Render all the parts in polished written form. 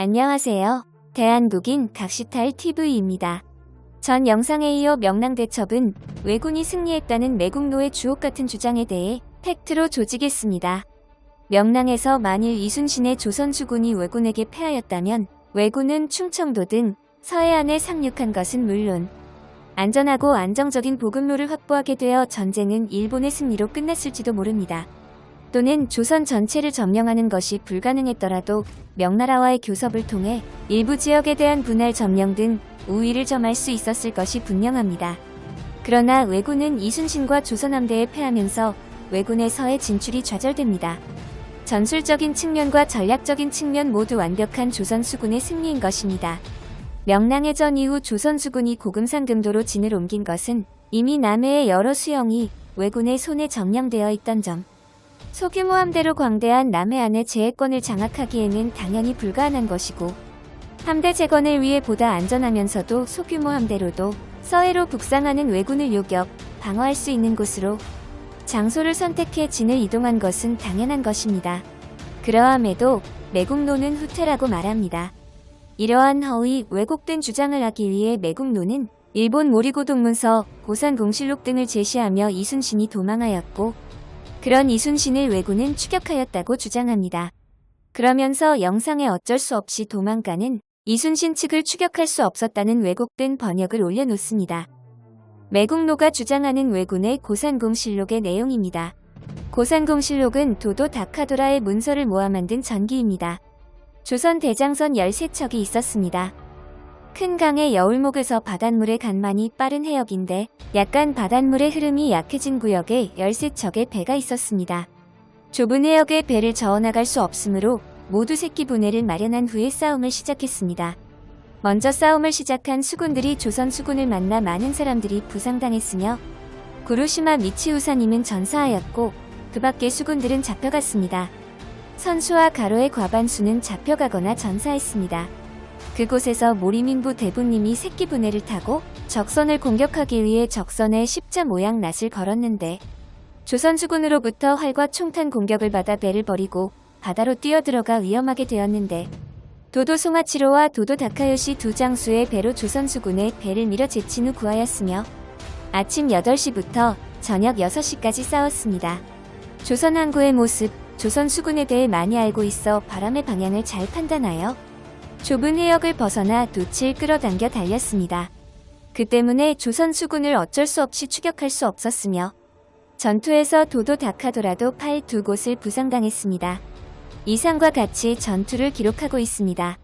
안녕하세요. 대한국인 각시탈 TV입니다. 전 영상에 이어 명랑대첩은 왜군이 승리했다는 매국노의 주옥 같은 주장에 대해 팩트로 조지겠습니다. 명랑에서 만일 이순신의 조선주군이 왜군에게 패하였다면 왜군은 충청도 등 서해안에 상륙한 것은 물론 안전하고 안정적인 보급로를 확보하게 되어 전쟁은 일본의 승리로 끝났을지도 모릅니다. 또는 조선 전체를 점령하는 것이 불가능했더라도 명나라와의 교섭을 통해 일부 지역에 대한 분할 점령 등 우위를 점할 수 있었을 것이 분명합니다. 그러나 왜군은 이순신과 조선함대에 패하면서 왜군의 서해 진출이 좌절됩니다. 전술적인 측면과 전략적인 측면 모두 완벽한 조선 수군의 승리인 것입니다. 명랑해전 이후 조선 수군이 고금산금도로 진을 옮긴 것은 이미 남해의 여러 수영이 왜군의 손에 점령되어 있던 점, 소규모 함대로 광대한 남해안의 제해권을 장악하기에는 당연히 불가능한 것이고, 함대 재건을 위해 보다 안전하면서도 소규모 함대로도 서해로 북상하는 왜군을 요격, 방어할 수 있는 곳으로 장소를 선택해 진을 이동한 것은 당연한 것입니다. 그러함에도 매국노는 후퇴라고 말합니다. 이러한 허위, 왜곡된 주장을 하기 위해 매국노는 일본 모리고 동문서, 고산공실록 등을 제시하며 이순신이 도망하였고, 그런 이순신을 왜군은 추격하였다고 주장합니다. 그러면서 영상에 어쩔 수 없이 도망가는 이순신 측을 추격할 수 없었다는 왜곡된 번역을 올려놓습니다. 매국노가 주장하는 왜군의 고산공실록의 내용입니다. 고산공실록은 도도 다카도라의 문서를 모아 만든 전기입니다. 조선 대장선 13척이 있었습니다. 큰 강의 여울목에서 바닷물의 간만이 빠른 해역인데 약간 바닷물의 흐름이 약해진 구역에 13척의 배가 있었습니다. 좁은 해역에 배를 저어나갈 수 없으므로 모두 새끼 분해를 마련한 후에 싸움을 시작했습니다. 먼저 싸움을 시작한 수군들이 조선 수군을 만나 많은 사람들이 부상당했으며 구루시마 미치우사님은 전사하였고 그 밖의 수군들은 잡혀갔습니다. 선수와 가로의 과반수는 잡혀가거나 전사했습니다. 그곳에서 모리민부 대부님이 새끼 분해를 타고 적선을 공격하기 위해 적선에 십자 모양 낫을 걸었는데 조선 수군으로부터 활과 총탄 공격을 받아 배를 버리고 바다로 뛰어들어가 위험하게 되었는데 도도 송하치로와 도도 다카요시 두 장수의 배로 조선 수군의 배를 밀어 제친 후 구하였으며 아침 8시부터 저녁 6시까지 싸웠습니다. 조선 항구의 모습, 조선 수군에 대해 많이 알고 있어 바람의 방향을 잘 판단하여 좁은 해역을 벗어나 돛을 끌어당겨 달렸습니다. 그 때문에 조선 수군을 어쩔 수 없이 추격할 수 없었으며 전투에서 도도 다카도라도 팔 두 곳을 부상당했습니다. 이상과 같이 전투를 기록하고 있습니다.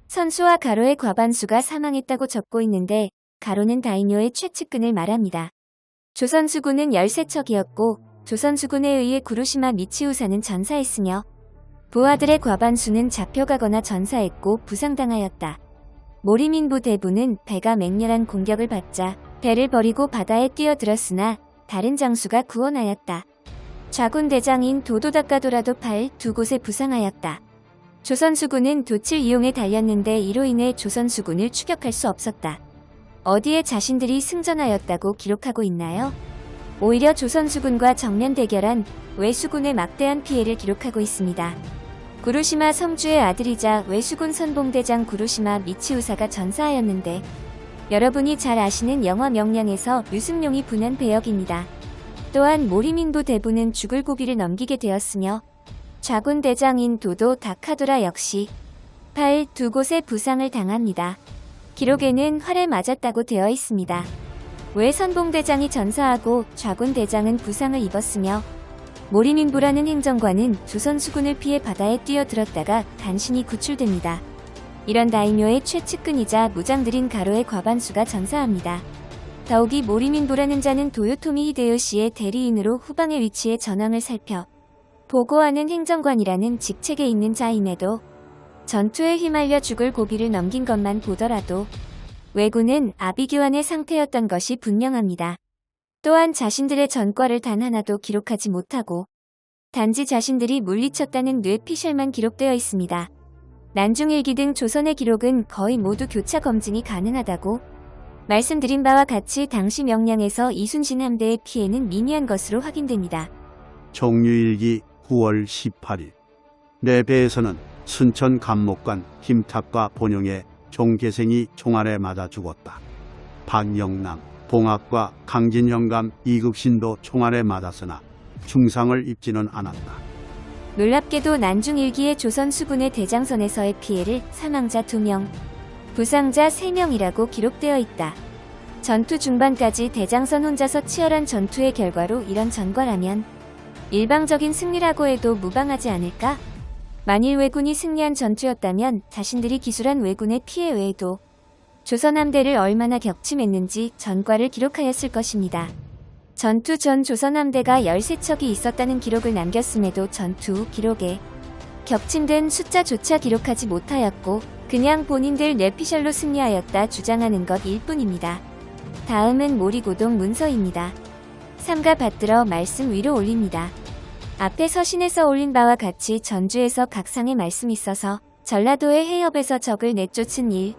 선수와 가로의 과반수가 사망했다고 적고 있는데 가로는 다이뇨의 최측근을 말합니다. 조선 수군은 13척이었고 조선 수군에 의해 구루시마 미치우사는 전사했으며 부하들의 과반수는 잡혀가거나 전사했고 부상당하였다. 모리민부 대부는 배가 맹렬한 공격을 받자 배를 버리고 바다에 뛰어들었으나 다른 장수가 구원하였다. 좌군 대장인 도도다카도라도 팔 두 곳에 부상하였다. 조선 수군은 돛을 이용해 달렸는데 이로 인해 조선 수군을 추격할 수 없었다. 어디에 자신들이 승전하였다고 기록하고 있나요? 오히려 조선 수군과 정면 대결한 왜수군의 막대한 피해를 기록하고 있습니다. 구루시마 성주의 아들이자 왜수군 선봉대장 구루시마 미치우사가 전사하였는데 여러분이 잘 아시는 영화 명량에서 류승룡이 분한 배역입니다. 또한 모리민부 대부는 죽을 고비를 넘기게 되었으며 좌군 대장인 도도 다카도라 역시 팔 두 곳에 부상을 당합니다. 기록에는 활에 맞았다고 되어 있습니다. 왜 선봉대장이 전사하고 좌군 대장은 부상을 입었으며 모리민부라는 행정관은 조선 수군을 피해 바다에 뛰어들었다가 간신히 구출됩니다. 이런 다이묘의 최측근이자 무장들인 가로의 과반수가 전사합니다. 더욱이 모리민부라는 자는 도요토미 히데요시의 대리인으로 후방의 위치에 전황을 살펴 보고하는 행정관이라는 직책에 있는 자임에도 전투에 휘말려 죽을 고비를 넘긴 것만 보더라도 왜군은 아비규환의 상태였던 것이 분명합니다. 또한 자신들의 전과를 단 하나도 기록하지 못하고 단지 자신들이 물리쳤다는 뇌피셜만 기록되어 있습니다. 난중일기 등 조선의 기록은 거의 모두 교차 검증이 가능하다고 말씀드린 바와 같이 당시 명량에서 이순신 함대의 피해는 미미한 것으로 확인됩니다. 종류일기 9월 18일 내 배에서는 순천 감목관 김탑과 본영의 종개생이 총알에 맞아 죽었다. 박영남, 봉학과 강진영감, 이극신도 총알에 맞았으나 중상을 입지는 않았다. 놀랍게도 난중 일기의 조선 수군의 대장선에서의 피해를 사망자 2명, 부상자 3명이라고 기록되어 있다. 전투 중반까지 대장선 혼자서 치열한 전투의 결과로 이런 전과라면 일방적인 승리라고 해도 무방하지 않을까? 만일 왜군이 승리한 전투였다면 자신들이 기술한 왜군의 피해 외에도 조선 함대를 얼마나 격침했는지 전과를 기록하였을 것입니다. 전투 전 조선 함대가 13척이 있었다는 기록을 남겼음에도 전투 후 기록에 격침된 숫자조차 기록하지 못하였고 그냥 본인들 뇌피셜로 승리하였다 주장하는 것일 뿐입니다. 다음은 모리고동 문서입니다. 삼가 받들어 말씀 위로 올립니다. 앞에 서신에서 올린 바와 같이 전주에서 각상의 말씀이 있어서 전라도의 해협에서 적을 내쫓은 일,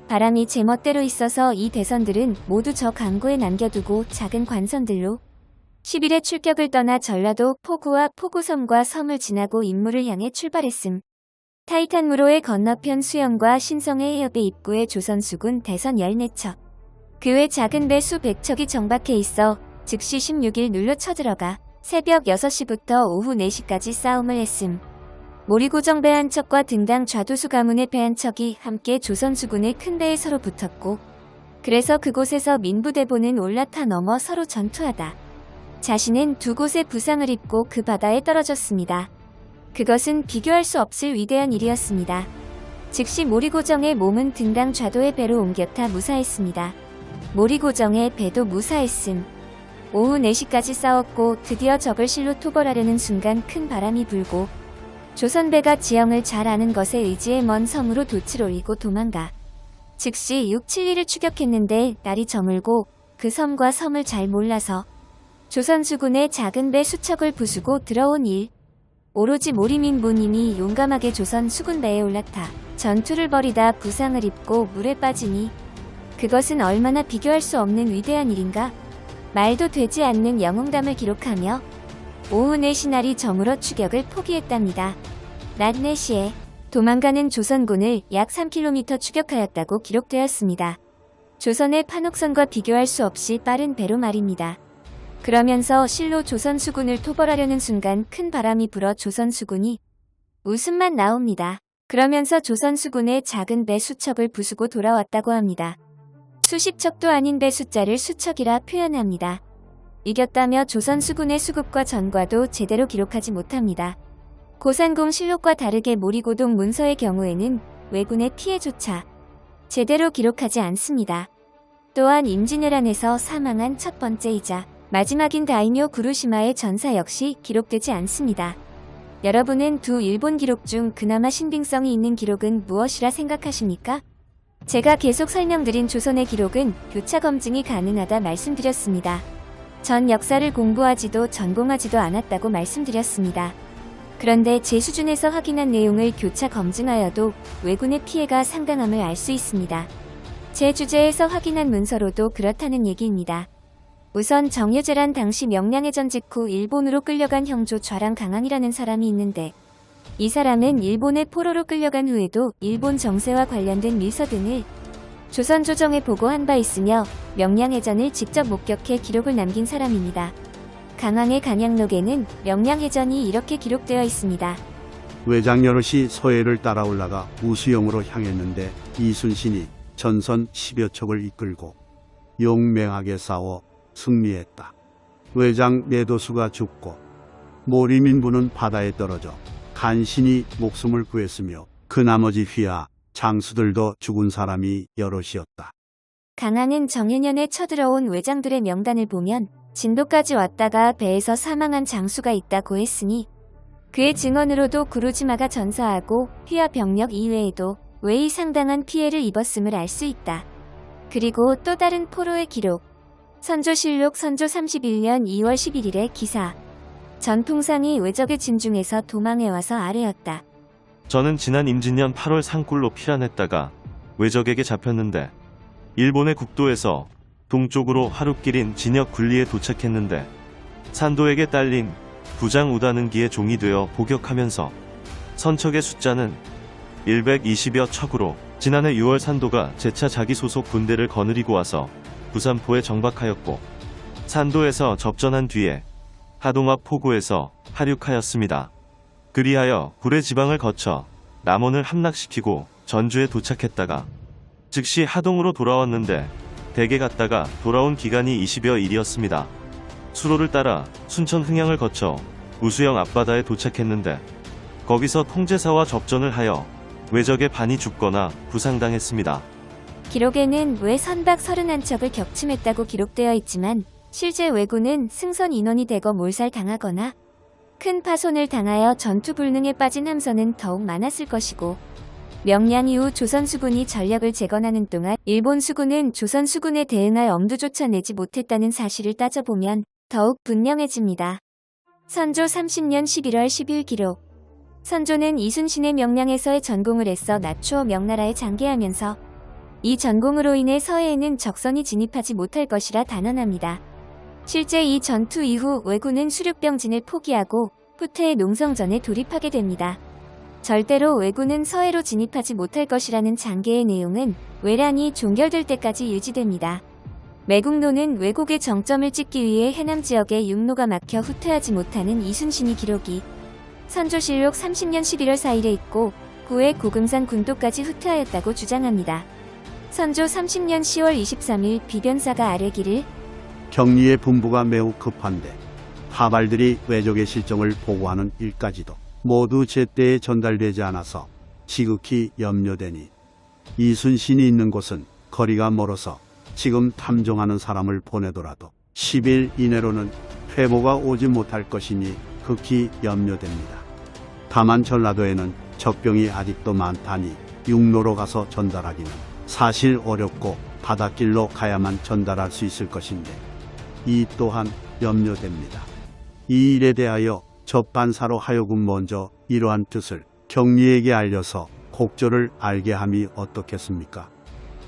바람이 제멋대로 있어서 이 대선들은 모두 저 강구에 남겨두고 작은 관선들로 10일에 출격을 떠나 전라도 포구와 포구섬과 섬을 지나고 임무를 향해 출발했음. 타이탄무로의 건너편 수영과 신성의 해협의 입구에 조선수군 대선 14척, 그 외 작은 배 수백 척이 정박해 있어 즉시 16일 눌러 쳐들어가 새벽 6시부터 오후 4시까지 싸움을 했음. 모리고정 배 한 척과 등당 좌도수 가문의 배 한 척이 함께 조선수군의 큰 배에 서로 붙었고 그래서 그곳에서 민부대보는 올라타 넘어 서로 전투하다 자신은 2곳의 부상을 입고 그 바다에 떨어졌습니다. 그것은 비교할 수 없을 위대한 일이었습니다. 즉시 모리고정의 몸은 등당 좌도의 배로 옮겼다 무사했습니다. 모리고정의 배도 무사했음. 오후 4시까지 싸웠고 드디어 적을 실로 토벌하려는 순간 큰 바람이 불고 조선배가 지형을 잘 아는 것에 의지해 먼 섬으로 돛을 올리고 도망가 즉시 6, 7일을 추격했는데 날이 저물고 그 섬과 섬을 잘 몰라서 조선수군의 작은 배 수척을 부수고 들어온 일, 오로지 모리민부님이 용감하게 조선 수군배에 올라타 전투를 벌이다 부상을 입고 물에 빠지니 그것은 얼마나 비교할 수 없는 위대한 일인가? 말도 되지 않는 영웅담을 기록하며 오후 4시 날이 저물어 추격을 포기했답니다. 낮 4시에 도망가는 조선군을 약 3km 추격하였다고 기록되었습니다. 조선의 판옥선과 비교할 수 없이 빠른 배로 말입니다. 그러면서 실로 조선수군을 토벌하려는 순간 큰 바람이 불어 조선수군이 웃음만 나옵니다. 그러면서 조선수군의 작은 배 수척을 부수고 돌아왔다고 합니다. 수십 척도 아닌 배 숫자를 수척이라 표현합니다. 이겼다며 조선수군의 수급과 전과도 제대로 기록하지 못합니다. 고산공 실록과 다르게 모리고동 문서의 경우에는 왜군의 피해조차 제대로 기록하지 않습니다. 또한 임진왜란에서 사망한 첫 번째이자 마지막인 다이묘 구루시마의 전사 역시 기록되지 않습니다. 여러분은 두 일본 기록 중 그나마 신빙성이 있는 기록은 무엇이라 생각하십니까? 제가 계속 설명드린 조선의 기록은 교차 검증이 가능하다 말씀드렸습니다. 전 역사를 공부하지도 전공하지도 않았다고 말씀드렸습니다. 그런데 제 수준에서 확인한 내용을 교차 검증하여도 왜군의 피해가 상당함을 알 수 있습니다. 제 주제에서 확인한 문서로도 그렇다는 얘기입니다. 우선 정유재란 당시 명량해전 직후 일본으로 끌려간 형조 좌랑 강항이라는 사람이 있는데 이 사람은 일본의 포로로 끌려간 후에도 일본 정세와 관련된 밀서 등을 조선 조정에 보고한 바 있으며 명량해전을 직접 목격해 기록을 남긴 사람입니다. 강항의 간양록에는 명량해전이 이렇게 기록되어 있습니다. 외장 여럿이 서해를 따라 올라가 우수영으로 향했는데 이순신이 전선 10여 척을 이끌고 용맹하게 싸워 승리했다. 외장 내도수가 죽고 모리민부는 바다에 떨어져 간신히 목숨을 구했으며 그 나머지 휘하, 장수들도 죽은 사람이 여럿이었다. 강항은 정해년에 쳐들어온 외장들의 명단을 보면 진도까지 왔다가 배에서 사망한 장수가 있다고 했으니 그의 증언으로도 구루지마가 전사하고 휘하 병력 이외에도 외이 상당한 피해를 입었음을 알 수 있다. 그리고 또 다른 포로의 기록, 선조실록 선조 31년 2월 11일의 기사. 전풍상이 외적의 진중에서 도망해와서 아래였다. 저는 지난 임진년 8월 산골로 피란했다가 외적에게 잡혔는데 일본의 국도에서 동쪽으로 하룻길인 진역 굴리에 도착했는데 산도에게 딸린 부장 우다는기의 종이 되어 복역하면서 선척의 숫자는 120여 척으로 지난해 6월 산도가 재차 자기 소속 군대를 거느리고 와서 부산포에 정박하였고 산도에서 접전한 뒤에 하동 앞 포구에서 하륙하였습니다. 그리하여 구례 지방을 거쳐 남원을 함락시키고 전주에 도착했다가 즉시 하동으로 돌아왔는데 대개 갔다가 돌아온 기간이 20여 일이었습니다. 수로를 따라 순천 흥양을 거쳐 우수영 앞바다에 도착했는데 거기서 통제사와 접전을 하여 왜적의 반이 죽거나 부상당했습니다. 기록에는 왜 선박 31척을 격침했다고 기록되어 있지만 실제 왜군은 승선 인원이 대거 몰살당하거나 큰 파손을 당하여 전투 불능에 빠진 함선은 더욱 많았을 것이고 명량 이후 조선 수군이 전력을 재건하는 동안 일본 수군은 조선 수군에 대응할 엄두조차 내지 못했다는 사실을 따져보면 더욱 분명해집니다. 선조 30년 11월 10일 기록. 선조는 이순신의 명량에서의 전공을 애써 낮추어 명나라에 장계하면서 이 전공으로 인해 서해에는 적선이 진입하지 못할 것이라 단언합니다. 실제 이 전투 이후 왜군은 수륙병진을 포기하고 후퇴의 농성전에 돌입하게 됩니다. 절대로 왜군은 서해로 진입하지 못할 것이라는 장계의 내용은 왜란이 종결될 때까지 유지됩니다. 매국노는 왜곡의 정점을 찍기 위해 해남 지역에 육로가 막혀 후퇴하지 못하는 이순신이 기록이 선조실록 30년 11월 4일에 있고 구에 고금산 군도까지 후퇴하였다고 주장합니다. 선조 30년 10월 23일 비변사가 아뢰기를 경리의 분부가 매우 급한데 하발들이 왜적의 실정을 보고하는 일까지도 모두 제때에 전달되지 않아서 지극히 염려되니 이순신이 있는 곳은 거리가 멀어서 지금 탐정하는 사람을 보내더라도 10일 이내로는 회보가 오지 못할 것이니 극히 염려됩니다. 다만 전라도에는 적병이 아직도 많다니 육로로 가서 전달하기는 사실 어렵고 바닷길로 가야만 전달할 수 있을 것인데 이 또한 염려됩니다. 이 일에 대하여 접반사로 하여금 먼저 이러한 뜻을 경리에게 알려서 곡절을 알게 함이 어떻겠습니까?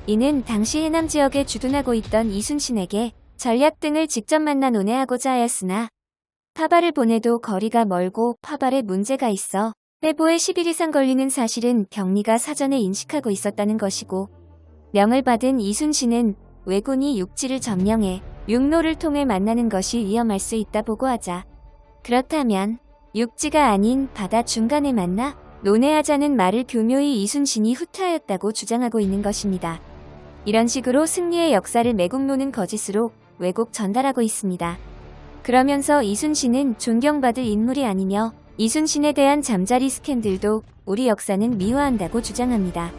이는 당시 해남 지역에 주둔하고 있던 이순신에게 전략 등을 직접 만나 논의하고자 하였으나 파발을 보내도 거리가 멀고 파발에 문제가 있어 회보에 10일 이상 걸리는 사실은 경리가 사전에 인식하고 있었다는 것이고 명을 받은 이순신은 왜군이 육지를 점령해 육로를 통해 만나는 것이 위험할 수 있다 보고하자 그렇다면 육지가 아닌 바다 중간에 만나 논의하자는 말을 교묘히 이순신이 후퇴하였다고 주장하고 있는 것입니다. 이런 식으로 승리의 역사를 매국노는 거짓으로 왜곡 전달하고 있습니다. 그러면서 이순신은 존경받을 인물이 아니며 이순신에 대한 잠자리 스캔들도 우리 역사는 미화한다고 주장합니다.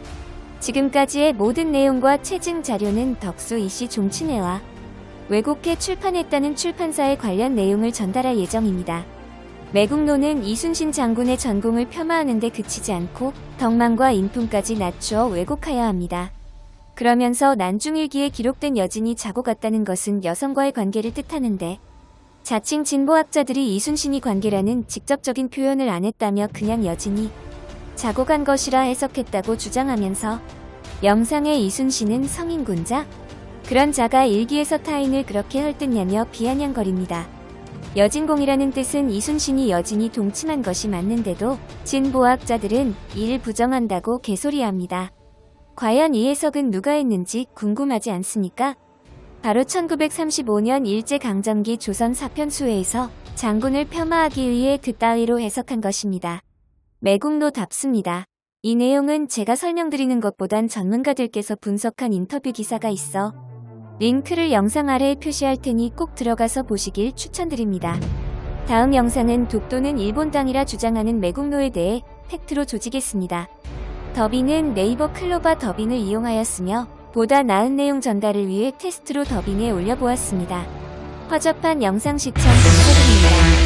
지금까지의 모든 내용과 체증 자료는 덕수 이씨 종친회와 왜곡해 출판했다는 출판사의 관련 내용을 전달할 예정입니다. 매국노는 이순신 장군의 전공을 폄하하는 데 그치지 않고 덕망과 인품까지 낮추어 왜곡하여 합니다. 그러면서 난중일기에 기록된 여진이 자고 갔다는 것은 여성과의 관계를 뜻하는데 자칭 진보학자들이 이순신이 관계라는 직접적인 표현을 안 했다며 그냥 여진이 자고 간 것이라 해석했다고 주장하면서 영상의 이순신은 성인군자? 그런 자가 일기에서 타인을 그렇게 헐뜯냐며 비아냥거립니다. 여진공이라는 뜻은 이순신이 여진이 동침한 것이 맞는데도 진보학자들은 이를 부정한다고 개소리합니다. 과연 이 해석은 누가 했는지 궁금하지 않습니까? 바로 1935년 일제강점기 조선 사편수회에서 장군을 폄하하기 위해 그따위로 해석한 것입니다. 매국노답습니다. 이 내용은 제가 설명드리는 것보단 전문가들께서 분석한 인터뷰 기사가 있어 링크를 영상 아래에 표시할 테니 꼭 들어가서 보시길 추천드립니다. 다음 영상은 독도는 일본 땅이라 주장하는 매국노에 대해 팩트로 조지겠습니다. 더빙은 네이버 클로바 더빙을 이용하였으며 보다 나은 내용 전달을 위해 테스트로 더빙에 올려보았습니다. 허접한 영상 시청 감사드립니다.